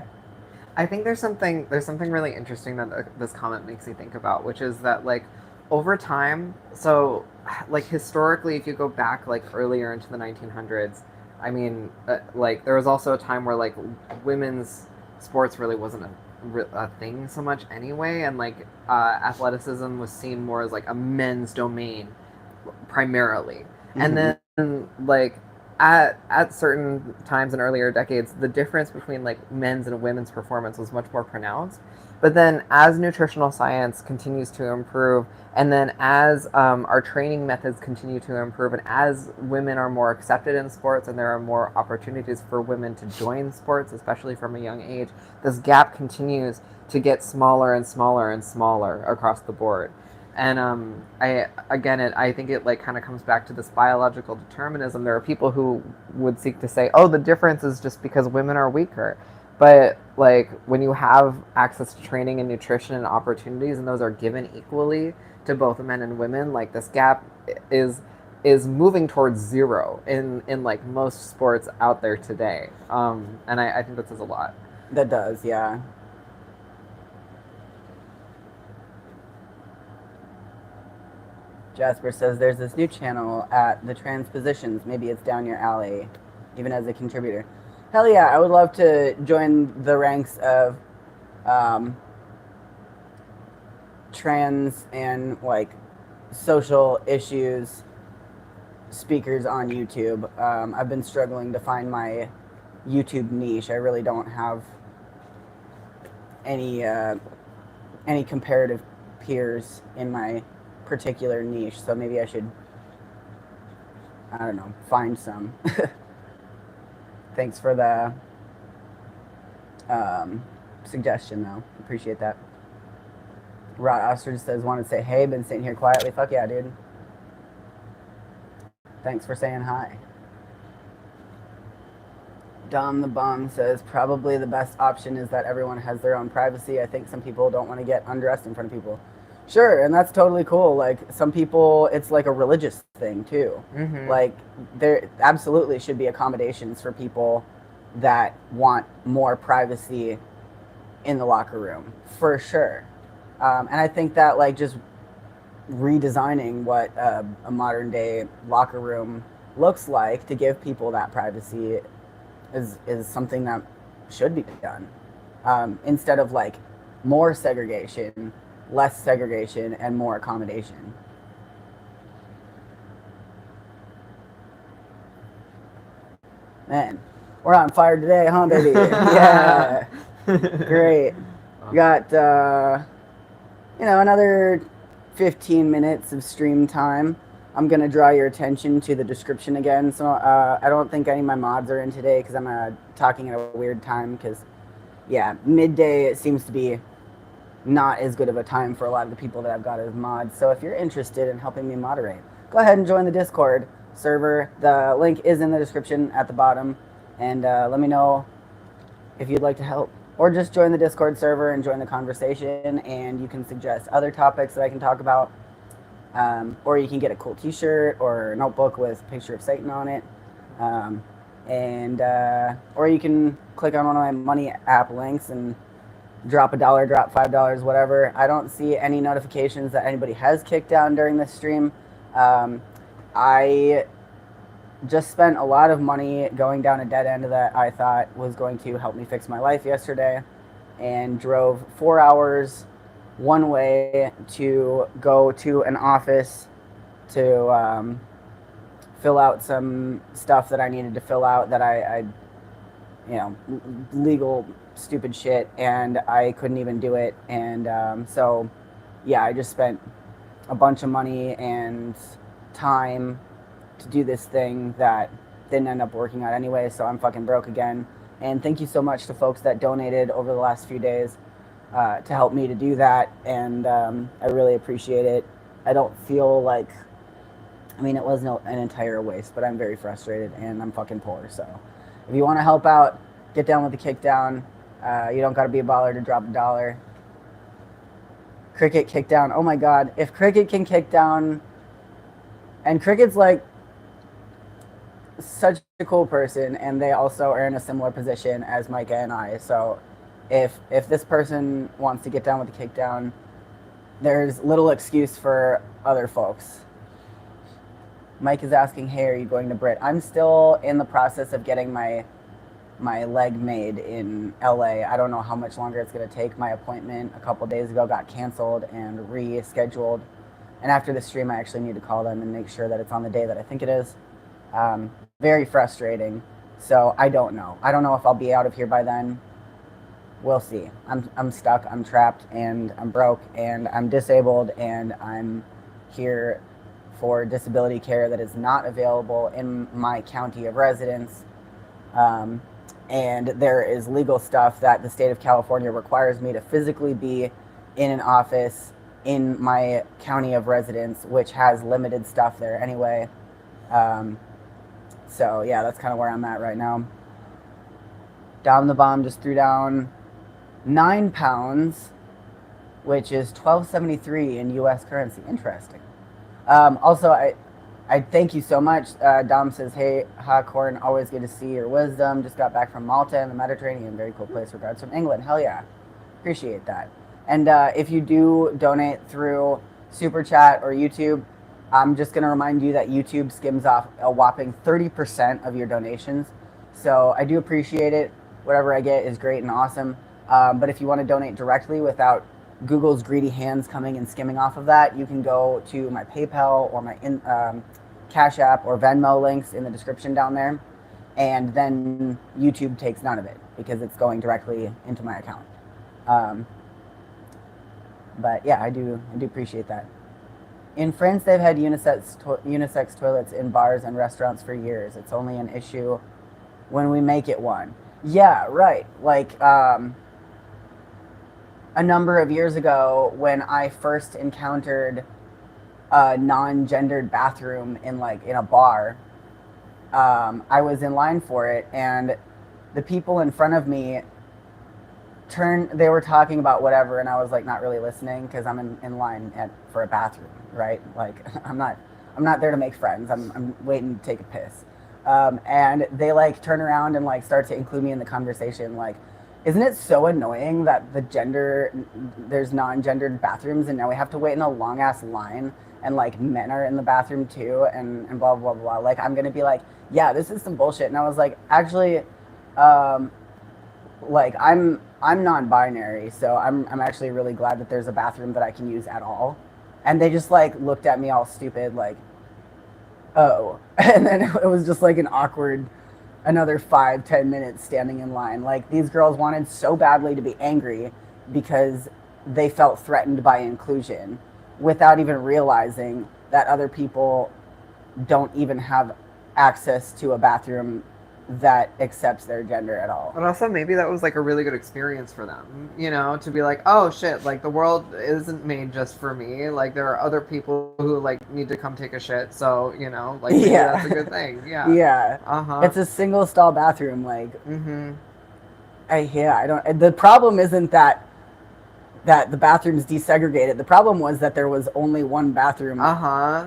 I think there's something really interesting that this comment makes me think about, which is that like over time, so like historically, if you go back like earlier into the 1900s, I mean, like there was also a time where like women's sports really wasn't a thing so much anyway, and like athleticism was seen more as like a men's domain primarily, and then like at certain times in earlier decades, the difference between like men's and women's performance was much more pronounced. But then, as nutritional science continues to improve, and then as our training methods continue to improve, and as women are more accepted in sports, and there are more opportunities for women to join sports, especially from a young age, this gap continues to get smaller and smaller and smaller across the board. And I think it like kind of comes back to this biological determinism. There are people who would seek to say, oh, the difference is just because women are weaker. But like when you have access to training and nutrition and opportunities, and those are given equally to both men and women, like this gap is moving towards zero in like most sports out there today. And I think that says a lot. That does, yeah. Jasper says there's this new channel at the Transpositions. Maybe it's down your alley, even as a contributor. Hell yeah, I would love to join the ranks of trans and like social issues speakers on YouTube. I've been struggling to find my YouTube niche. I really don't have any comparative peers in my particular niche, so maybe I should, I don't know, find some. Thanks for the suggestion, though. Appreciate that. Rod Ostrich says, want to say hey, been sitting here quietly. Fuck yeah, dude. Thanks for saying hi. Dom the Bomb says, probably the best option is that everyone has their own privacy. I think some people don't want to get undressed in front of people. Sure, and that's totally cool. Like, some people, it's like a religious thing, too. Mm-hmm. Like, there absolutely should be accommodations for people that want more privacy in the locker room, for sure. And I think that, like, just redesigning what a modern-day locker room looks like to give people that privacy is something that should be done. Instead of, like, more segregation, less segregation, and more accommodation. Man, we're on fire today, huh, baby? Yeah. Great. We got, another 15 minutes of stream time. I'm going to draw your attention to the description again. So I don't think any of my mods are in today because I'm talking at a weird time because, yeah, midday it seems to be not as good of a time for a lot of the people that I've got as mods. So if you're interested in helping me moderate, go ahead and join the Discord server. The link is in the description at the bottom. And let me know if you'd like to help. Or just join the Discord server and join the conversation, and you can suggest other topics that I can talk about. Or you can get a cool t-shirt or a notebook with a picture of Satan on it. Or you can click on one of my money app links and drop $1, drop $5, whatever. I don't see any notifications that anybody has kicked down during this stream. I just spent a lot of money going down a dead end that I thought was going to help me fix my life yesterday, and drove 4 hours one way to go to an office to fill out some stuff that I needed to fill out that I legal stupid shit, and I couldn't even do it. And so yeah, I just spent a bunch of money and time to do this thing that didn't end up working out anyway, so I'm fucking broke again. And thank you so much to folks that donated over the last few days to help me to do that, and I really appreciate it. I don't feel like, it wasn't an entire waste, but I'm very frustrated and I'm fucking poor. So if you want to help out, get down with the kick down. You don't got to be a baller to drop a dollar. Cricket kick down. Oh my god. If Cricket can kick down, and Cricket's like such a cool person, and they also are in a similar position as Micah and I. So if this person wants to get down with the kick down, there's little excuse for other folks. Mike is asking, hey, are you going to Brit? I'm still in the process of getting my leg made in LA. I don't know how much longer it's going to take. My appointment a couple days ago got canceled and rescheduled. And after the stream, I actually need to call them and make sure that it's on the day that I think it is. Very frustrating. So I don't know. I don't know if I'll be out of here by then. We'll see. I'm stuck. I'm trapped, and I'm broke, and I'm disabled, and I'm here for disability care that is not available in my county of residence. And there is legal stuff that the state of California requires me to physically be in an office in my county of residence, which has limited stuff there anyway. So yeah, that's kind of where I'm at right now. Dom the Bomb just threw down 9 pounds, which is $12.73 in U.S. currency. Interesting. Also, I thank you so much. Dom says, hey, ha, Corn, always good to see your wisdom. Just got back from Malta and the Mediterranean. Very cool place. Regards from England. Hell yeah. Appreciate that. And if you do donate through Super Chat or YouTube, I'm just going to remind you that YouTube skims off a whopping 30% of your donations. So I do appreciate it. Whatever I get is great and awesome. But if you want to donate directly without Google's greedy hands coming and skimming off of that, you can go to my PayPal or my Cashapp or Venmo links in the description down there. And then YouTube takes none of it because it's going directly into my account. But yeah, I do appreciate that. In France, they've had unisex toilets in bars and restaurants for years. It's only an issue when we make it one. Yeah, right. Like, a number of years ago, when I first encountered a non-gendered bathroom in a bar, I was in line for it, and the people in front of me they were talking about whatever, and I was like not really listening because I'm in line for a bathroom, right? Like I'm not there to make friends. I'm waiting to take a piss. And they turn around and start to include me in the conversation. Like, isn't it so annoying that there's non-gendered bathrooms and now we have to wait in a long ass line and men are in the bathroom too and blah blah blah. Like I'm gonna be like, yeah, this is some bullshit. And I was like, actually, I'm non-binary, so I'm actually really glad that there's a bathroom that I can use at all. And they just looked at me all stupid, like, oh. And then it was just an awkward another 5-10 minutes standing in line. Like, these girls wanted so badly to be angry because they felt threatened by inclusion without even realizing that other people don't even have access to a bathroom that accepts their gender at all. But also maybe that was a really good experience for them, to be like, oh shit, the world isn't made just for me. There are other people who need to come take a shit. So, maybe that's a good thing. Yeah. Yeah. Uh-huh. It's a single stall bathroom. Mm-hmm. The problem isn't that the bathroom's desegregated. The problem was that there was only one bathroom. Uh-huh.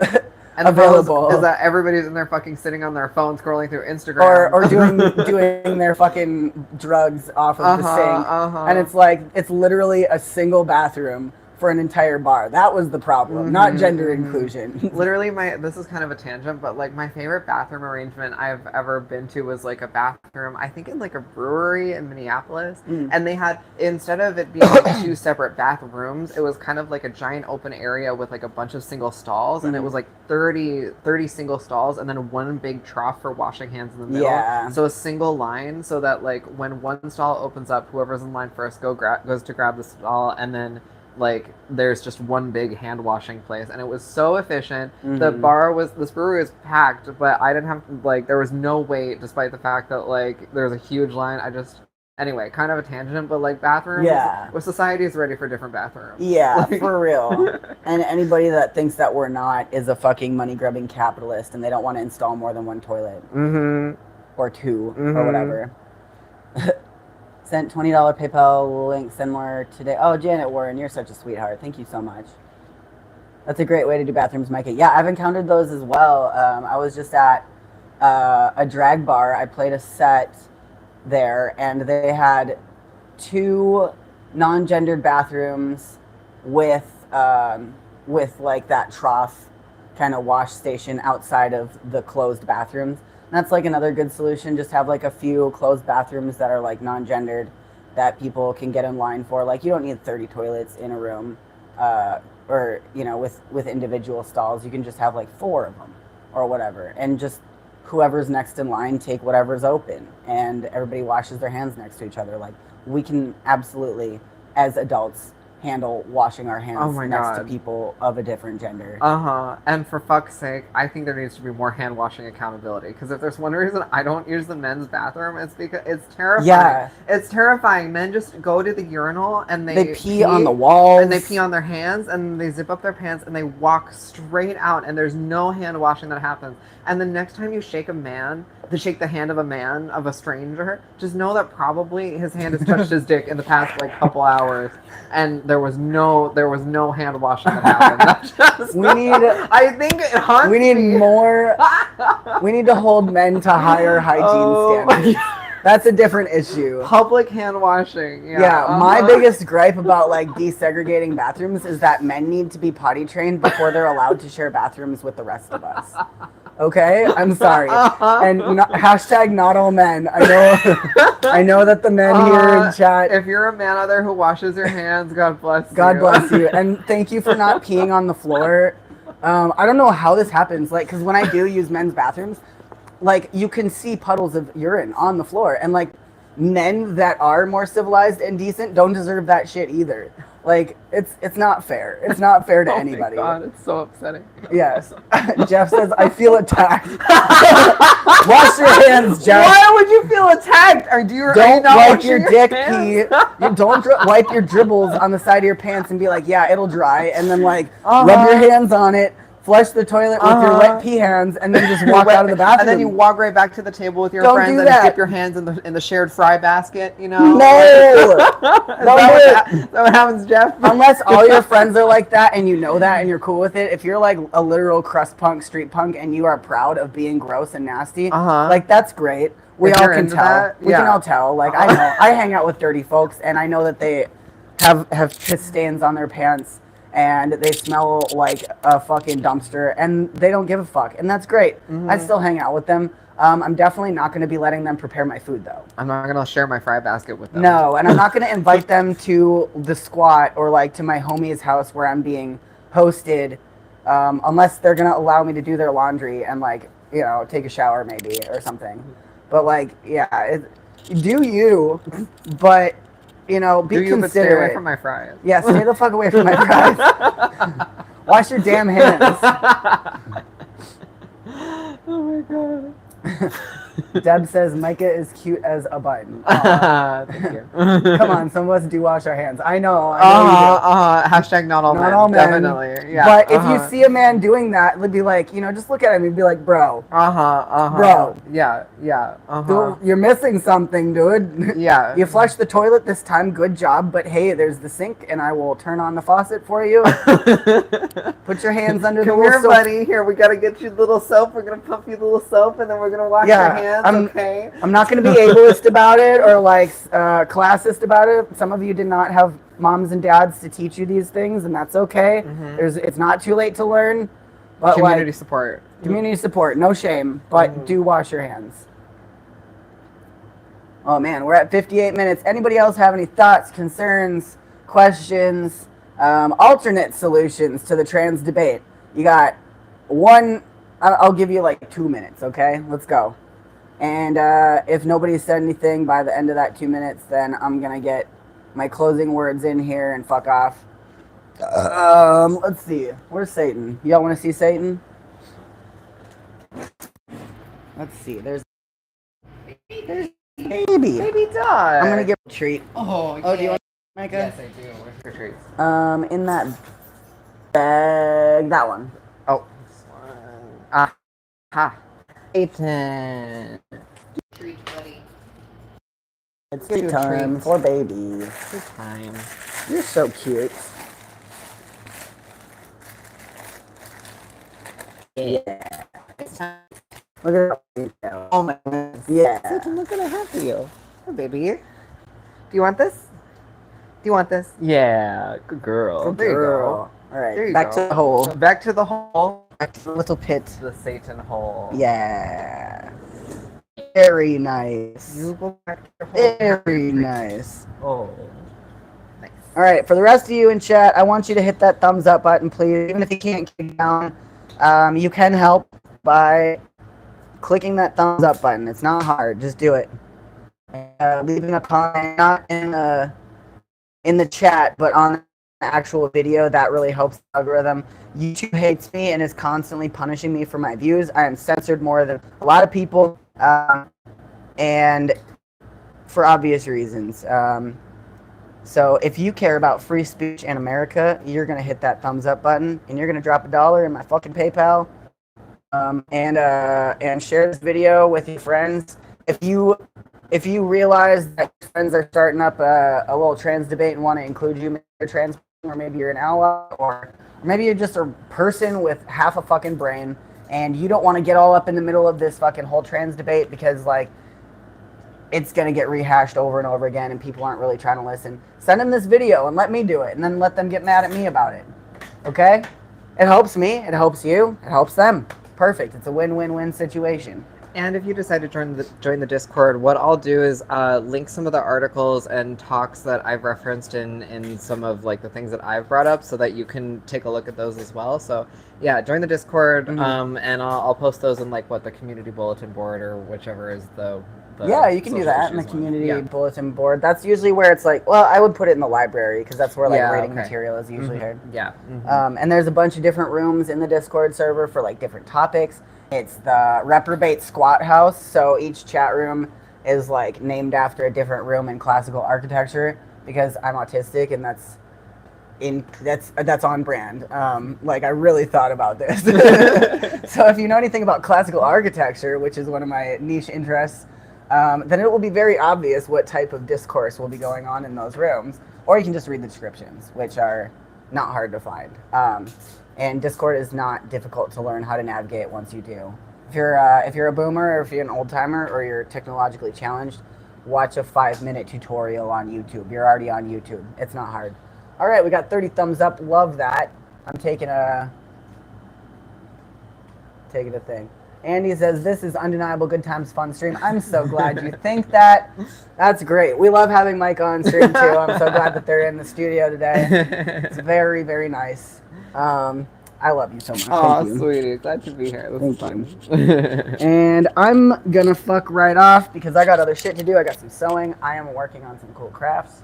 And available is that everybody's in there fucking sitting on their phone scrolling through Instagram or doing their fucking drugs off of the sink, and it's literally a single bathroom for an entire bar. That was the problem, not gender inclusion. Literally, this is kind of a tangent, but my favorite bathroom arrangement I've ever been to was a bathroom, I think in a brewery in Minneapolis, and they had, instead of it being 2 separate bathrooms, it was kind of a giant open area with a bunch of single stalls, and it was 30 single stalls, and then one big trough for washing hands in the middle. Yeah. So a single line, so that when one stall opens up, whoever's in line first goes to grab the stall, and then there's just one big hand washing place, and it was so efficient. The this brewery was packed, but I didn't have there was no wait, despite the fact that there was a huge line. Anyway, kind of a tangent, but bathrooms, where society is ready for different bathrooms. Yeah, for real. And anybody that thinks that we're not is a fucking money grubbing capitalist, and they don't want to install more than one toilet. Mm-hmm. Or 2 or whatever. Sent $20 PayPal link similar today. Oh, Janet Warren, you're such a sweetheart. Thank you so much. That's a great way to do bathrooms, Micah. Yeah, I've encountered those as well. I was just at a drag bar. I played a set there, and they had 2 non-gendered bathrooms with like that trough kind of wash station outside of the closed bathrooms. And that's like another good solution. Just have like a few closed bathrooms that are like non-gendered that people can get in line for. Like you don't need 30 toilets in a room, or with individual stalls. You can just have like 4 of them or whatever, and just whoever's next in line take whatever's open, and everybody washes their hands next to each other. Like we can absolutely, as adults, handle washing our hands next to people of a different gender. And for fuck's sake, I think there needs to be more hand washing accountability. Because if there's one reason I don't use the men's bathroom, it's because it's terrifying. Yeah. It's terrifying. Men just go to the urinal and they pee on the walls. And they pee on their hands and they zip up their pants and they walk straight out, and there's no hand washing that happens. And the next time you shake the hand of a man, of a stranger, just know that probably his hand has touched his dick in the past like couple hours, and there was no hand washing that happened. I think it haunts me. We need to hold men to higher hygiene standards. That's a different issue. Public hand washing. Yeah. My biggest gripe about like desegregating bathrooms is that men need to be potty trained before they're allowed to share bathrooms with the rest of us. Okay, I'm sorry. And hashtag not all men. I know that the men here in chat. If you're a man out there who washes your hands, God bless you. God bless you, and thank you for not peeing on the floor. I don't know how this happens. Like, because when I do use men's bathrooms, like you can see puddles of urine on the floor, and like men that are more civilized and decent don't deserve that shit either. Like it's not fair. It's not fair to anybody. Oh my God, it's so upsetting. Yes. Jeff says, I feel attacked. Wash your hands, Jeff. Why would you feel attacked? Don't wipe your dick pee. Don't wipe your dribbles on the side of your pants and be like, yeah, it'll dry. And then like rub your hands on it. Flush the toilet with your wet pee hands, and then just walk out of the bathroom. And then you walk right back to the table with your friends and dip your hands in the shared fry basket, you know? No! Is that what happens, Jeff? Unless all your friends are like that and you know that and you're cool with it. If you're like a literal crust punk, street punk, and you are proud of being gross and nasty, like that's great. We all can tell. We can all tell. Like I know. I hang out with dirty folks, and I know that they have piss stains on their pants. And they smell like a fucking dumpster, and they don't give a fuck, and that's great. I still hang out with them. I'm definitely not going to be letting them prepare my food, though. I'm not going to share my fry basket with them. No, and I'm not going to invite them to the squat or like to my homie's house where I'm being hosted, unless they're going to allow me to do their laundry and like take a shower maybe or something. But like, yeah, do you? But. Be considerate. Stay away from my fries. Yeah, stay the fuck away from my fries. Wash your damn hands. Oh my God. Deb says Micah is cute as a button. Thank you. Come on, some of us do wash our hands. I know. Hashtag not all men. Not all men. Definitely. Yeah. But if you see a man doing that, it'd be like, just look at him and be like, bro. Bro. Yeah. Dude, you're missing something, dude. Yeah. You flushed the toilet this time, good job. But hey, there's the sink, and I will turn on the faucet for you. Put your hands under the little soap. Buddy. Here, we gotta get you a little soap. We're gonna pump you a little soap, and then we're gonna wash your hands. I'm not going to be ableist about it or like classist about it. Some of you did not have moms and dads to teach you these things, and that's okay. It's not too late to learn. But community support. Community support, no shame, but do wash your hands. Oh man, we're at 58 minutes. Anybody else have any thoughts, concerns, questions, alternate solutions to the trans debate? You got one. I'll give you like 2 minutes, okay? Let's go. And if nobody said anything by the end of that 2 minutes, then I'm going to get my closing words in here and fuck off. Let's see. Where's Satan? Y'all want to see Satan? Let's see. There's baby. Baby dog. I'm going to give a treat. Oh, do you want Micah? Yes, I do. Where's your treats? In that bag. That one. Oh, this one. Ha. Ethan. Treat, buddy. It's Get tea you a time treat. for baby. Good time. You're so cute. Yeah. Look at that. Oh my goodness. Yeah. Satan, look what I have for you. Hey, baby. Do you want this? Do you want this? Yeah, good girl. Good girl. All right, There you back go. to the hole. Back to the hole. Back to the little pit. The Satan hole. Yeah. Very nice. You go back to your hole. Very nice. Oh. Nice. All right, for the rest of you in chat, I want you to hit that thumbs up button, please. Even if you can't kick down, you can help by clicking that thumbs up button. It's not hard. Just do it. Leaving a comment, not in the chat, but on the actual video, that really helps the algorithm. YouTube hates me and is constantly punishing me for my views. I am censored more than a lot of people, and for obvious reasons. So if you care about free speech in America, you're going to hit that thumbs up button, and you're going to drop $1 in my fucking PayPal, and share this video with your friends. If you realize that your friends are starting up a little trans debate and want to include you, maybe you're trans, or maybe you're an ally, or maybe you're just a person with half a fucking brain, and you don't want to get all up in the middle of this fucking whole trans debate because, like, it's going to get rehashed over and over again and people aren't really trying to listen. Send them this video and let me do it, and then let them get mad at me about it. Okay? It helps me. It helps you. It helps them. Perfect. It's a win-win-win situation. And if you decide to join the Discord, what I'll do is link some of the articles and talks that I've referenced in some of like the things that I've brought up, so that you can take a look at those as well. So yeah, join the Discord, and I'll post those in like the community bulletin board or whichever is the yeah, you can do social that in the issues one. community Yeah. bulletin board. That's usually where it's like, well, I would put it in the library because that's where like Yeah, reading okay. material is usually heard. Yeah. Mhm. And there's a bunch of different rooms in the Discord server for like different topics. It's the reprobate squat house, so each chat room is like named after a different room in classical architecture because I'm autistic and that's on brand. Like I really thought about this. So if you know anything about classical architecture, which is one of my niche interests, then it will be very obvious what type of discourse will be going on in those rooms. Or you can just read the descriptions, which are not hard to find. And Discord is not difficult to learn how to navigate once you do. If you're a boomer, or if you're an old timer, or you're technologically challenged, watch a 5-minute tutorial on YouTube. You're already on YouTube. It's not hard. All right, we got 30 thumbs up. Love that. I'm taking a thing. Andy says, this is undeniable good times fun stream. I'm so glad you think that. That's great. We love having Mike on stream too. I'm so glad that they're in the studio today. It's very, very nice. I love you so much. Oh, Thank you. sweetie, glad to be here. Thank Thank you. And I'm gonna fuck right off because I got other shit to do. I got some sewing. I am working on some cool crafts.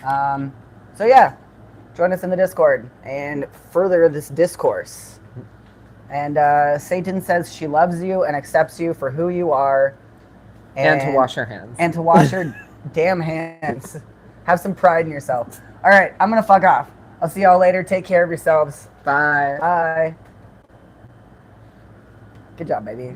So yeah, join us in the Discord and further this discourse. And Satan says she loves you and accepts you for who you are. And to wash your hands. And to wash your damn hands. Have some pride in yourself. All right, I'm going to fuck off. I'll see y'all later. Take care of yourselves. Bye. Bye. Good job, baby.